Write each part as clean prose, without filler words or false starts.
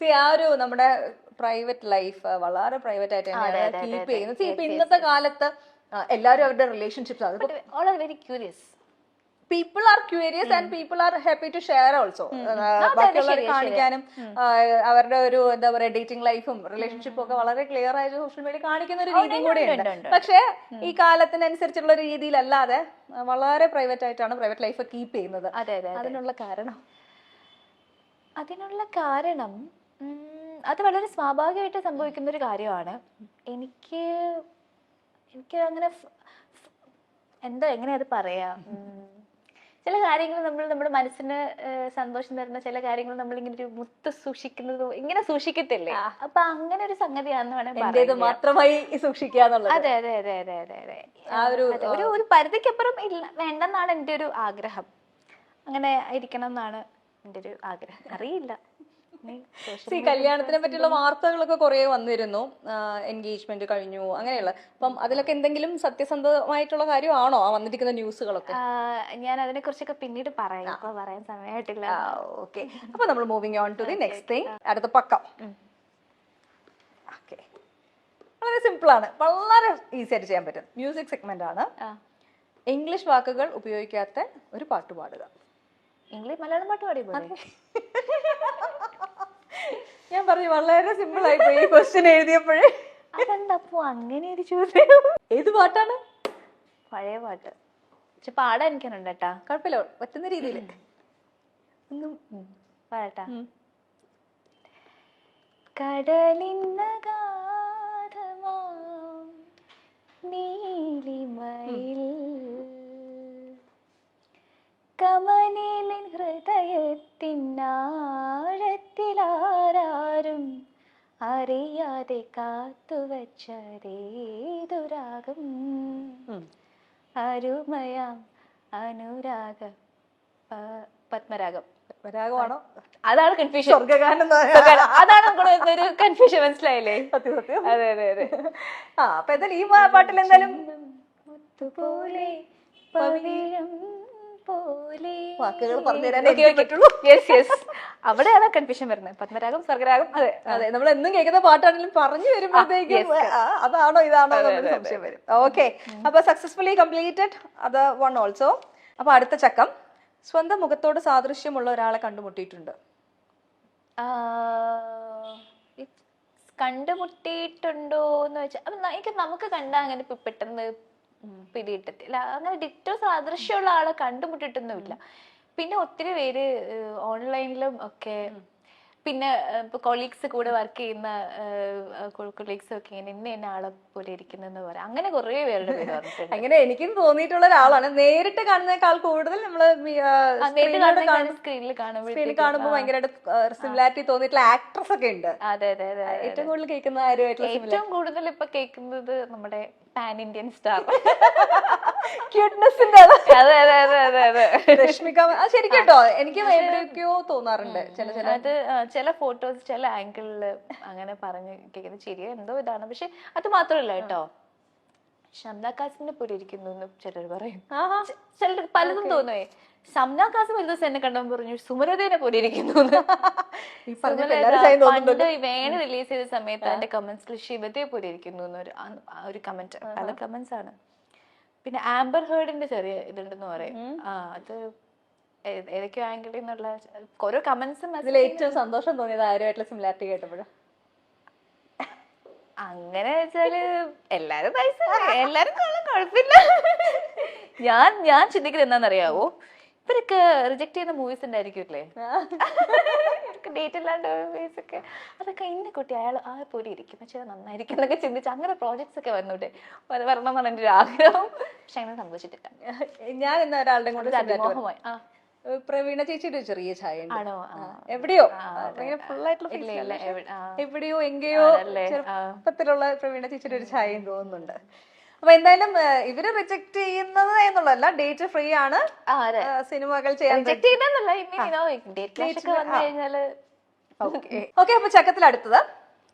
ആ ഒരു നമ്മുടെ പ്രൈവറ്റ് ലൈഫ് വളരെ പ്രൈവറ്റ് ആയിട്ട് തന്നെയാണ് കീപ്പ് ചെയ്യുന്നത്. ഇപ്പൊ ഇന്നത്തെ കാലത്ത് എല്ലാവരും അവരുടെ relationships very curious. People are curious and people are happy to share also. ബാക്കിയുള്ളവരെ കാണിക്കാനും അവരുടെ ഒരു എന്താ പറയാ ഡേറ്റിംഗ് ലൈഫും റിലേഷൻഷിപ്പും ഒക്കെ വളരെ ക്ലിയർ ആയിട്ട് സോഷ്യൽ മീഡിയ കാണിക്കുന്ന ഒരു രീതിയും കൂടെ ഉണ്ട്. പക്ഷെ ഈ കാലത്തിനനുസരിച്ചുള്ള ഒരു രീതിയിലല്ലാതെ വളരെ പ്രൈവറ്റ് ആയിട്ടാണ് പ്രൈവറ്റ് ലൈഫ് കീപ്പ് ചെയ്യുന്നത്. അതിനുള്ള കാരണം അത് വളരെ സ്വാഭാവികമായിട്ട് സംഭവിക്കുന്ന ഒരു കാര്യമാണ്. എനിക്ക് അങ്ങനെ എങ്ങനെയാ അത് പറയാ, ചില കാര്യങ്ങൾ നമ്മുടെ മനസ്സിന് സന്തോഷം തരുന്ന ചില കാര്യങ്ങൾ നമ്മൾ ഇങ്ങനെ ഒരു മുത്ത് സൂക്ഷിക്കുന്നത് ഇങ്ങനെ സൂക്ഷിക്കത്തില്ലേ, അപ്പൊ അങ്ങനെ ഒരു സംഗതിയാന്ന് വേണമെങ്കിൽ മാത്രമായി സൂക്ഷിക്കാന്നുള്ളത്. അതെ അതെ അതെ അതെ അതെ അതെ. ഒരു പരിധിക്കപ്പുറം ഇല്ല വേണ്ടെന്നാണ് എൻ്റെ ഒരു ആഗ്രഹം. അങ്ങനെ ഇരിക്കണം എന്നാണ് എൻ്റെ ഒരു ആഗ്രഹം. അറിയില്ല, കല്യാണത്തിനെ പറ്റിയുള്ള വാർത്തകളൊക്കെ കുറെ വന്നിരുന്നു. എൻഗേജ്മെന്റ് കഴിഞ്ഞു അങ്ങനെയുള്ള. അപ്പം അതിലൊക്കെ എന്തെങ്കിലും സത്യസന്ധമായിട്ടുള്ള കാര്യമാണോ ആ വന്നിരിക്കുന്ന ന്യൂസുകളൊക്കെ? ഞാൻ അതിനെ കുറിച്ചൊക്കെ പിന്നീട് പറയാം, ഇപ്പൊ പറയാൻ സമയമായിട്ടില്ല. ഓക്കെ, അപ്പൊ നമ്മൾ moving on to the next thing. അടുത്ത പക്കം. ഓക്കെ, വളരെ സിമ്പിൾ ആണ്, വളരെ ഈസി ആയിട്ട് ചെയ്യാൻ പറ്റും. മ്യൂസിക് സെഗ്മെന്റ് ആണ്. ഇംഗ്ലീഷ് വാക്കുകൾ ഉപയോഗിക്കാത്ത ഒരു പാട്ട് പാടുക. മലയാളം പാട്ട് പാടി പോലെ? ഞാൻ പറഞ്ഞു വളരെ സിമ്പിൾ ആയി പോയി ക്വസ്റ്റ്യൻ എഴുതിയപ്പോഴേ. അതെന്തപ്പോ അങ്ങനെ ഒരു ചോദ്യം? ഏത് പാട്ടാണ്? പഴയ പാട്ട്. പക്ഷെ പാടാൻ എനിക്കുണ്ട് കേട്ടാ. കുഴപ്പമില്ല, പറ്റുന്ന രീതിയിൽ പാടട്ടാ. കടലിന്നഗാധമാം നീലിമയിൽ കമനിലിൻ ഹൃദയത്തിനാഴത്തിലാരും അറിയാതെ കാത്തുവച്ചതേതുരാഗം അരുമയാം അനുരാഗ പത്മരാഗം. പത്മരാഗമാണോ? അതാണ് കൺഫ്യൂഷൻ. അതാണ് ഒരു കൺഫ്യൂഷൻ, മനസ്സിലായില്ലേ? സത്യം സത്യം. അതെ അതെ അതെ. അപ്പൊ എന്തായാലും ഈ പാട്ടിൽ എന്തായാലും മുത്തുപോലെ പവിഴം വാക്കുകൾ പറഞ്ഞുതരാനേ പറ്റുള്ളൂ. അവിടെയാണ് കൺഫ്യൂഷൻ വരുന്നത്. പത്മരാഗം, സ്വർഗരാഗം. അതെ അതെ, നമ്മൾ എന്നും കേൾക്കുന്ന പാട്ടാണെങ്കിലും പറഞ്ഞു വരുമ്പോഴത്തേക്കും അതാണോ ഇതാണോ എന്നൊരു സംശയം വരും. ഓക്കെ, അപ്പൊ സക്സസ്ഫുള്ളി കംപ്ലീറ്റഡ് അത് വൺ ഓൾസോ. അപ്പൊ അടുത്ത ചക്കം. സ്വന്തം മുഖത്തോട് സാദൃശ്യമുള്ള ഒരാളെ കണ്ടുമുട്ടിയിട്ടുണ്ട്. കണ്ടുമുട്ടിയിട്ടുണ്ടോ എന്ന് വെച്ചാൽ എനിക്ക് നമുക്ക് കണ്ടാ അങ്ങനെ പെട്ടെന്ന് പിടിയിട്ടത്തില്ല. അങ്ങനെ ഡിറ്റോ സാദൃശ്യമുള്ള ആളെ കണ്ടുമുട്ടിട്ടൊന്നുമില്ല. പിന്നെ ഒത്തിരി പേര് ഓൺലൈനിലും ഒക്കെ, പിന്നെ ഇപ്പൊ കൊളീഗ്സ് കൂടെ വർക്ക് ചെയ്യുന്ന കൊളീഗ്സ് ഒക്കെ ഇന്ന ആളെ പോലെ ഇരിക്കുന്നെന്ന് പറയാം. അങ്ങനെ കുറെ പേരുടെ പേര് പറഞ്ഞിട്ടുണ്ട്. അങ്ങനെ എനിക്കും തോന്നിയിട്ടുള്ള ഒരാളാണ്. നേരിട്ട് കാണുന്നതിനേക്കാൾ കൂടുതൽ നമ്മള് സ്ക്രീനിൽ കാണുമ്പോൾ ഭയങ്കരമായിട്ട് സിമിലാരിറ്റി തോന്നിയിട്ടുള്ള ആക്ട്രസ് ഒക്കെ ഉണ്ട്. അതെ അതെ അതെ. ഏറ്റവും കൂടുതൽ കേൾക്കുന്ന ആരുമായിട്ടുള്ള ഏറ്റവും കൂടുതൽ ഇപ്പൊ കേൾക്കുന്നത് നമ്മുടെ പാൻ ഇന്ത്യൻ സ്റ്റാർ ക്യൂട്ട്നെസിന്റെ. അതെ അതെ അതെ അതെ അതെ. രശ്മിക ശരിക്കും കേട്ടോ, എനിക്ക് എവിടെയൊക്കെയോ തോന്നാറുണ്ട് ചില ഫോട്ടോസ് ചില ആംഗിളില് അങ്ങനെ പറഞ്ഞു കേൾക്കുന്നത് ശരിയോ എന്തോ ഇതാണ്. പക്ഷെ അത് മാത്രമല്ല കേട്ടോ, ഷംന കാസിന്റെ പോലെ ഇരിക്കുന്നു എന്ന് ചിലർ പറയും. ചിലർ പലതും തോന്നുവേ. ഷംന കാസിം ഒരു ദിവസം എന്നെ കണ്ടപ്പോൾ പറഞ്ഞു സുമലതേനെ പോലെ ഇരിക്കുന്നു. പണ്ട് വേണ റിലീസ് ചെയ്ത സമയത്ത് അതിന്റെ കമന്റ്സിൽ ശിവതയെ പോലെ ഇരിക്കുന്നു ഒരു കമന്റ്. പല കമന്റ്സ് ആണ്. പിന്നെ ആംബർ ഹേർഡിന്റെ ചെറിയ ഇതുണ്ടെന്ന് പറയും. അത് ഏതൊക്കെയോ ആംഗിളിൽ നിന്നുള്ള ഓരോ കമന്റ്സും. അതിൽ ഏറ്റവും സന്തോഷം തോന്നിയത് ആരുമായിട്ടുള്ള സിമിലാരിറ്റി കേട്ടപ്പോഴും? അങ്ങനെ വെച്ചാല് എല്ലാരും എല്ലാരും കുഴപ്പമില്ല. ഞാൻ ചിന്തിക്കുന്നത് എന്താണെന്നറിയാവോ, ഇവരൊക്കെ റിജക്ട് ചെയ്യുന്ന മൂവീസ് ഉണ്ടായിരിക്കുമല്ലേ, ഡേറ്റ് അല്ലാണ്ട് മൂവീസ് ഒക്കെ, അതൊക്കെ ഇന്ന കുട്ടി അയാൾ ആ പോലെ ഇരിക്കും പക്ഷെ നന്നായിരിക്കും എന്നൊക്കെ ചിന്തിച്ച് അങ്ങനെ പ്രോജക്ട്സ് ഒക്കെ വന്നൂടെ വരണം എന്നാണ് എൻ്റെ ഒരു ആഗ്രഹം. പക്ഷെ അങ്ങനെ സംഭവിച്ചിട്ടില്ല. ഞാൻ ഇന്ന് ഒരാളുടെ കൂടെ അതിമോഹമായി. പ്രവീണ ചേച്ചിയുടെ ചെറിയ ഛായ ആണോ? എവിടെയോ എവിടെയോ എങ്കയോ ചെറുപ്പത്തിലുള്ള പ്രവീണ ചേച്ചിയുടെ ഒരു ഛായയും തോന്നുന്നുണ്ട്. അപ്പൊ എന്തായാലും ഇവര് റിജക്ട് ചെയ്യുന്നത് എന്നുള്ളതല്ല, ഡേറ്റ് ഫ്രീ ആണ്, സിനിമകൾ ചെയ്യാൻ. ഓക്കെ, അപ്പൊ ചക്കത്തിൽ അടുത്തത്.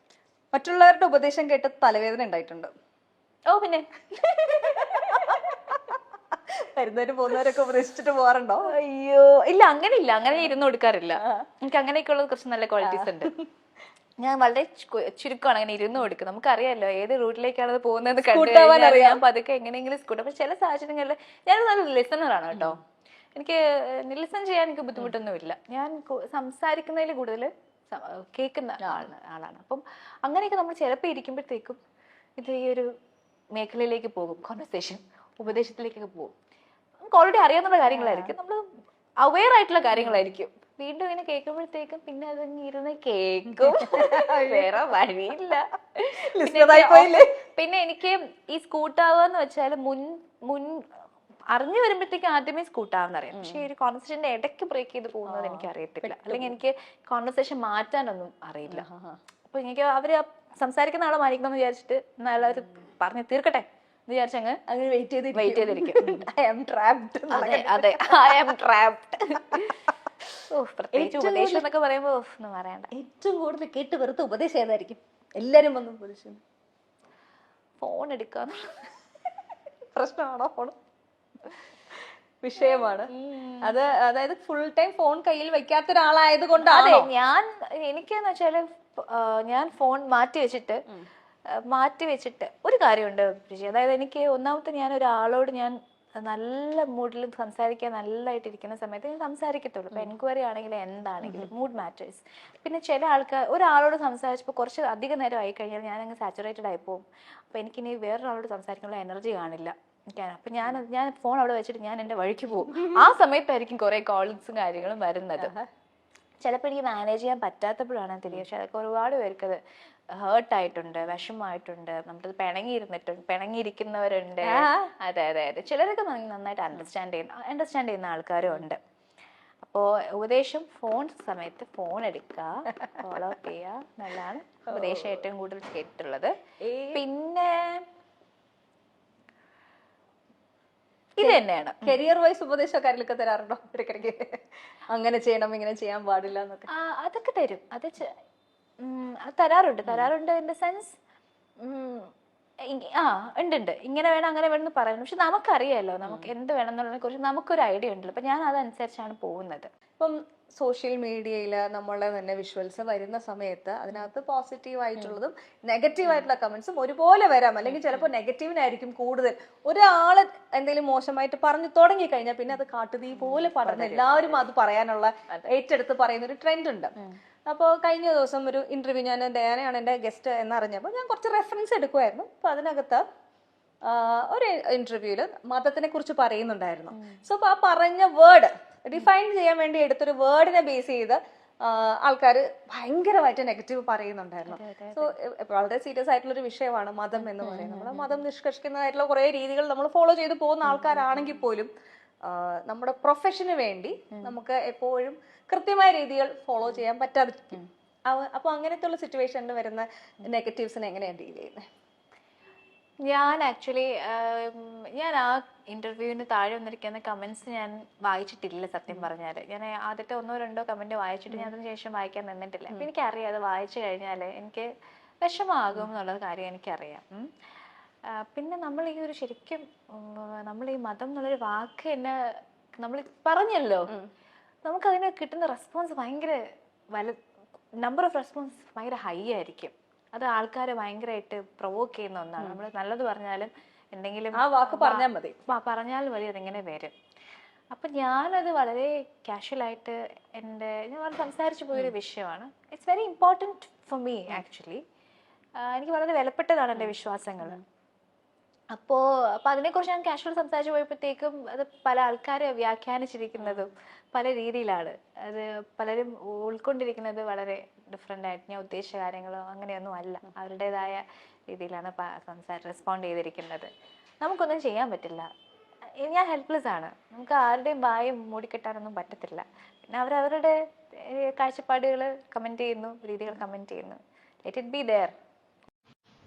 മറ്റുള്ളവരുടെ ഉപദേശം കേട്ട് തലവേദന ഉണ്ടായിട്ടുണ്ട്. ഓ പിന്നെ വരുന്നവരും പോകുന്നവരൊക്കെ ഉപദേശിച്ചിട്ട് പോകാറുണ്ടോ? അയ്യോ ഇല്ല, അങ്ങനെ ഇല്ല, അങ്ങനെ ഇരുന്ന് കൊടുക്കാറില്ല. എനിക്ക് അങ്ങനെയൊക്കെ ഉള്ള കുറച്ച് നല്ല ക്വാളിറ്റീസ് ഉണ്ട്. ഞാൻ വളരെ ചുരുക്കമാണ് അങ്ങനെ ഇരുന്ന് കൊടുക്കുക. നമുക്കറിയാലോ ഏത് റൂട്ടിലേക്കാണ് അത് പോകുന്നത് കണ്ടു. ഞാൻ പതുക്കെ എങ്ങനെയെങ്കിലും സ്കൂട്ട്. പക്ഷെ ചില സാഹചര്യങ്ങളിൽ ഞാൻ നല്ല ലിസണറാണ് കേട്ടോ. എനിക്ക് ലിസൺ ചെയ്യാൻ എനിക്ക് ബുദ്ധിമുട്ടൊന്നുമില്ല. ഞാൻ സംസാരിക്കുന്നതിൽ കൂടുതൽ കേൾക്കുന്ന ആളാണ്. അപ്പം അങ്ങനെയൊക്കെ നമ്മൾ ചിലപ്പോൾ ഇരിക്കുമ്പോഴത്തേക്കും ഇത് ഈ ഒരു മേഖലയിലേക്ക് പോകും, കോൺവെർസേഷൻ ഉപദേശത്തിലേക്കൊക്കെ പോകും. നമുക്ക് ഓൾറെഡി അറിയാവുന്ന കാര്യങ്ങളായിരിക്കും, നമ്മൾ അവെയർ ആയിട്ടുള്ള കാര്യങ്ങളായിരിക്കും. വീണ്ടും ഇങ്ങനെ കേൾക്കുമ്പോഴത്തേക്കും പിന്നെ അത് ഇരുന്ന് കേൾക്കും, വേറെ വഴിയില്ല. പിന്നെ എനിക്ക് ഈ സ്കൂട്ടാവുക വെച്ചാൽ മുൻ അറിഞ്ഞു വരുമ്പോഴത്തേക്കും ആദ്യമേ സ്കൂട്ടാവുന്നറിയാം. പക്ഷെ ഒരു കോൺവെർസേഷന്റെ ഇടയ്ക്ക് ബ്രേക്ക് ചെയ്ത് പോകുന്നത് എനിക്ക് അറിയത്തില്ല, അല്ലെങ്കിൽ എനിക്ക് കോൺവെർസേഷൻ മാറ്റാനൊന്നും അറിയില്ല. അപ്പൊ എനിക്ക് അവര് സംസാരിക്കുന്ന ആളെ മാനിക്കണം എന്ന് വിചാരിച്ചിട്ട് നല്ലൊരു പറഞ്ഞു തീർക്കട്ടെ എന്ന് വിചാരിച്ചങ്ങ് അങ്ങനെ വെയിറ്റ് ചെയ്തിരിക്കും. അതെ, ഐ ആം ട്രാപ്ഡ്. പ്രത്യേകിച്ച് ഉപദേശം എന്നൊക്കെ പറയുമ്പോ ഒന്നും പറയണ്ട. ഏറ്റവും കൂടുതൽ കേട്ട് വെറുത്ത ഉപദേശം ഏതായിരിക്കും? എല്ലാരും വന്ന് ഉപദേശം ഫോൺ എടുക്കാന്ന് പ്രശ്നമാണോ? ഫോൺ വിഷയമാണ് അത്. അതായത് ഫുൾ ടൈം ഫോൺ കയ്യിൽ വെക്കാത്ത ഒരാളായത് കൊണ്ടാണ്. എനിക്കെന്ന് വെച്ചാല് ഞാൻ ഫോൺ മാറ്റി വെച്ചിട്ട് ഒരു കാര്യമുണ്ട്. അതായത് എനിക്ക് ഒന്നാമത്തെ ഞാൻ ഒരാളോട് ഞാൻ നല്ല മൂഡിൽ സംസാരിക്കാൻ നല്ലതായിട്ട് ഇരിക്കുന്ന സമയത്ത് ഞാൻ സംസാരിക്കത്തുള്ളൂ. ഇപ്പൊ എൻക്വയറി ആണെങ്കിലും എന്താണെങ്കിലും മൂഡ് മാറ്റേഴ്സ്. പിന്നെ ചില ആൾക്കാർ ഒരാളോട് സംസാരിച്ചപ്പോൾ കുറച്ച് അധികം നേരം ആയി കഴിഞ്ഞാൽ ഞാൻ അങ്ങ് സാച്ചുറേറ്റഡ് ആയി പോകും. അപ്പൊ എനിക്കിനി വേറൊരാളോട് സംസാരിക്കാനുള്ള എനർജി കാണില്ല. അപ്പൊ ഞാൻ ഫോൺ അവിടെ വെച്ചിട്ട് ഞാൻ എന്റെ വഴിക്ക് പോകും. ആ സമയത്തായിരിക്കും കുറെ കോൾസും കാര്യങ്ങളും വരുന്നത്. ചിലപ്പോൾ എനിക്ക് മാനേജ് ചെയ്യാൻ പറ്റാത്തപ്പോഴാണ് തിരികെ. പക്ഷെ അതൊക്കെ ഒരുപാട് പേർക്ക് അത് ഹേർട്ടായിട്ടുണ്ട്, വിഷമമായിട്ടുണ്ട്, നമ്മളത് പിണങ്ങിയിരിക്കുന്നവരുണ്ട്. അതെ അതെ അതെ, ചിലരൊക്കെ നന്നായിട്ട് അണ്ടർസ്റ്റാൻഡ് ചെയ്യുന്ന ആൾക്കാരും ഉണ്ട്. അപ്പോ ഉപദേശം ഫോൺ സമയത്ത് ഫോൺ എടുക്കുക, ഫോളോ അപ്പ് ചെയ്യുക എന്നുള്ളതാണ് ഉപദേശം ഏറ്റവും കൂടുതൽ കേട്ടിട്ടുള്ളത്. പിന്നെ ഇത് തന്നെയാണ് കരിയർ വൈസ് ഉപദേശക്കാരിലൊക്കെ തരാറുണ്ടോ ഇടയ്ക്കിടയ്ക്ക്? അങ്ങനെ ചെയ്യണം, ഇങ്ങനെ ചെയ്യാൻ പാടില്ല എന്നൊക്കെ. അതൊക്കെ തരും. അത് തരാറുണ്ട് ഇൻ ദ സെൻസ് ഉണ്ട് ഇങ്ങനെ വേണം അങ്ങനെ വേണം എന്ന് പറയുന്നു. പക്ഷെ നമുക്കറിയാലോ നമുക്ക് എന്ത് വേണം എന്നുള്ളതിനെ കുറിച്ച് നമുക്കൊരു ഐഡിയ ഉണ്ടല്ലോ. അപ്പൊ ഞാൻ അതനുസരിച്ചാണ് പോകുന്നത്. ഇപ്പം സോഷ്യൽ മീഡിയയിൽ നമ്മളെ തന്നെ വിഷ്വൽസ് വരുന്ന സമയത്ത് അതിനകത്ത് പോസിറ്റീവ് ആയിട്ടുള്ളതും നെഗറ്റീവ് ആയിട്ടുള്ള കമന്റ്സും ഒരുപോലെ വരാം. അല്ലെങ്കിൽ ചിലപ്പോൾ നെഗറ്റീവിനായിരിക്കും കൂടുതൽ. ഒരാള് എന്തെങ്കിലും മോശമായിട്ട് പറഞ്ഞു തുടങ്ങി കഴിഞ്ഞാൽ പിന്നെ അത് കാട്ടുതീ പോലെ പടർന്ന് എല്ലാവരും അത് പറയാനുള്ള ഏറ്റെടുത്ത് പറയുന്ന ഒരു ട്രെൻഡ് ഉണ്ട്. അപ്പോൾ കഴിഞ്ഞ ദിവസം ഒരു ഇന്റർവ്യൂ, ഞാൻ ഡയാനയാണ് എൻ്റെ ഗസ്റ്റ് എന്നറിഞ്ഞപ്പോൾ ഞാൻ കുറച്ച് റെഫറൻസ് എടുക്കുമായിരുന്നു. അപ്പൊ അതിനകത്ത് ഒരു ഇന്റർവ്യൂല് മതത്തിനെ കുറിച്ച് പറയുന്നുണ്ടായിരുന്നു. സോ അപ്പൊ ആ പറഞ്ഞ വേർഡ് ഡിഫൈൻ ചെയ്യാൻ വേണ്ടി എടുത്തൊരു വേർഡിനെ ബേസ് ചെയ്ത് ആൾക്കാർ ഭയങ്കരമായിട്ട് നെഗറ്റീവ് പറയുന്നുണ്ടായിരുന്നു. സോ വളരെ സീരിയസ് ആയിട്ടുള്ള ഒരു വിഷയമാണ് മതം എന്ന് പറയുന്നത്. നമ്മൾ മതം നിഷ്കർഷിക്കുന്നതായിട്ടുള്ള കുറെ രീതികൾ നമ്മൾ ഫോളോ ചെയ്ത് പോകുന്ന ആൾക്കാരാണെങ്കിൽ പോലും നമ്മുടെ പ്രൊഫഷന് വേണ്ടി നമുക്ക് എപ്പോഴും കൃത്യമായ രീതികൾ ഫോളോ ചെയ്യാൻ പറ്റാതിരിക്കും. അപ്പൊ അങ്ങനത്തെ ഉള്ള സിറ്റുവേഷനിൽ വരുന്ന നെഗറ്റീവ്സിനെ എങ്ങനെയാണ് ഡീൽ ചെയ്യുന്നത്? ഞാൻ ആക്ച്വലി ഞാൻ ആ ഇന്റർവ്യൂവിന് താഴെ വന്നിരിക്കുന്ന കമന്റ്സ് ഞാൻ വായിച്ചിട്ടില്ല സത്യം പറഞ്ഞാല്. ഞാൻ ആദ്യത്തെ 1-2 കമന്റ് വായിച്ചിട്ട് ഞാൻ അതിന് ശേഷം വായിക്കാൻ നിന്നിട്ടില്ല. അപ്പൊ എനിക്കറിയാം അത് വായിച്ചു കഴിഞ്ഞാൽ എനിക്ക് വിഷമാകും എന്നുള്ളത് കാര്യം എനിക്കറിയാം. പിന്നെ നമ്മൾ ഈ ഒരു ശരിക്കും നമ്മൾ ഈ മതം എന്നുള്ളൊരു വാക്ക് തന്നെ നമ്മൾ പറഞ്ഞല്ലോ, നമുക്കതിന് കിട്ടുന്ന റെസ്പോൺസ് ഭയങ്കര നമ്പർ ഓഫ് റെസ്പോൺസ് ഭയങ്കര ഹൈ ആയിരിക്കും. അത് ആൾക്കാരെ ഭയങ്കരമായിട്ട് പ്രൊവോക്ക് ചെയ്യുന്ന ഒന്നാണ്. നമ്മൾ നല്ലത് പറഞ്ഞാലും എന്തെങ്കിലും ആ വാക്ക് പറഞ്ഞാൽ മതി അതിങ്ങനെ വരും. അപ്പൊ ഞാനത് വളരെ കാഷ്വലായിട്ട് ഞാൻ സംസാരിച്ചു പോയൊരു വിഷയമാണ്. It's very important for me actually. എനിക്ക് വളരെ വിലപ്പെട്ടതാണ് എൻ്റെ വിശ്വാസങ്ങൾ. അപ്പോൾ അതിനെക്കുറിച്ച് ഞാൻ കാഷ്വൽ സംസാരിച്ചു പോയപ്പോഴത്തേക്കും അത് പല ആൾക്കാരെ വ്യാഖ്യാനിച്ചിരിക്കുന്നതും പല രീതിയിലാണ്. അത് പലരും ഉൾക്കൊണ്ടിരിക്കുന്നത് വളരെ ഡിഫറെൻ്റ് ആയിട്ട്. ഞാൻ ഉദ്ദേശിച്ച കാര്യങ്ങളോ അങ്ങനെയൊന്നും അല്ല, അവരുടേതായ രീതിയിലാണ് റെസ്പോണ്ട് ചെയ്തിരിക്കുന്നത്. നമുക്കൊന്നും ചെയ്യാൻ പറ്റില്ല. ഞാൻ ഹെൽപ്ലെസ് ആണ്. നമുക്ക് ആരുടെയും വായും മൂടിക്കെട്ടാനൊന്നും പറ്റത്തില്ല. പിന്നെ അവരവരുടെ കാഴ്ചപ്പാടുകൾ കമൻറ്റ് ചെയ്യുന്നു, രീതികൾ കമൻറ്റ് ചെയ്യുന്നു. Let it be there.